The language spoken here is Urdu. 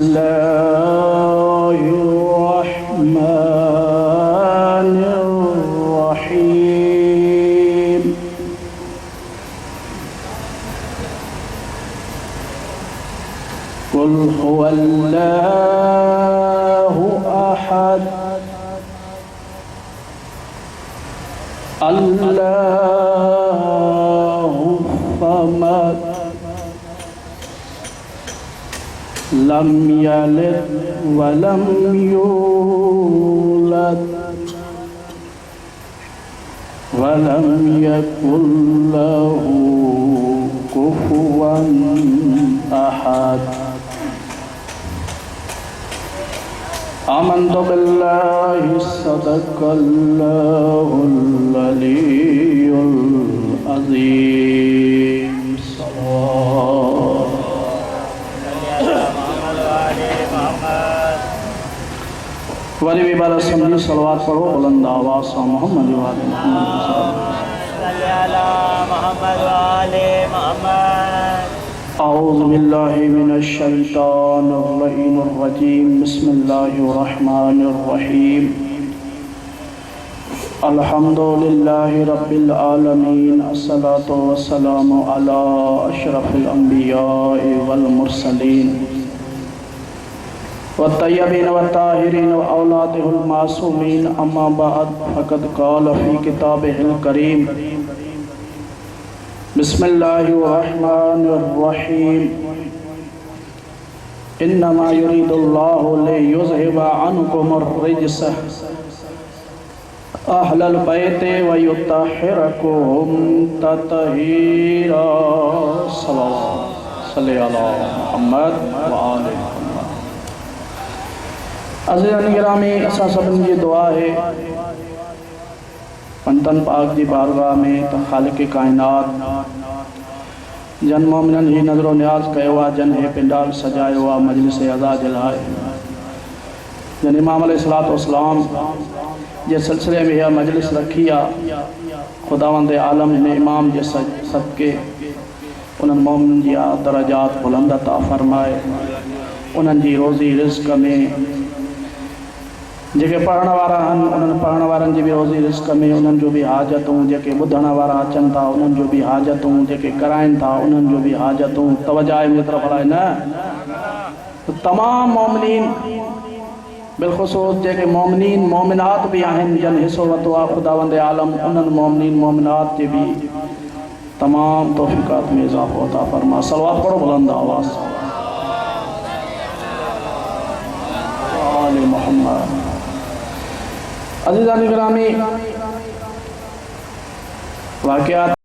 الله الرحمن الرحيم قل هو الله أحد الله الصمد لم يلد ولم يولد ولم يكن له كفوا أحد آمنت بالله صدق الله العلي العظيم والی بھی بارہ سمجھی صلوات پڑھو بلند آواز سے محمد وآلِ محمد اعوذ باللہ من الشیطان اللعین الرجیم بسم اللہ الرحمن الرحیم الحمدللہ رب العالمین الصلاة والسلام علی اشرف الانبیاء والمرسلین والطیبین والطاہرین واولاده المعصومین اما بعد فقد قال فی کتابہ الکریم بسم اللہ الرحمن الرحیم انما یرید اللہ لیذہب عنکم الرجس اہل البیت ویطہرکم تطہیرا صلی اللہ محمد وآلہ محمد عزیزان گرامی اسا سبن کی دعا ہے پنتن پاک دی بارگاہ میں خالق کائنات جن مومنن ہی نظر و نیاز کہوا جن ہے پنڈال سجائے ہوا مجلس عزا جلائے جن امام علیہ السلام جس سلسلے میں یہ مجلس رکھیا خداوند عالم نے امام جس صدقے انہن مومن جی درجات بلند عطا فرمائے انہن جی روزی رزق میں جے پڑھنا وارا ہن انہن پڑھنا وارن جی بھی روزی رزق میں انہن جو بھی حاجتوں جے بدھنا وارا اچن تھا انہن جو بھی حاجتوں جے کرائن تھا انہن جو بھی حاجتوں توجہ میں طرف لائے نا تمام مومنین بالخصوص جے مومنین مومنات بھی آہن جن حصو وطوا خداوند عالم انہن مومنین مومنات جے بھی تمام توفیقات میں اضافہ عطا فرما صلوات پڑھو بلند آواز آل محمد عزیزان گرامی واقعات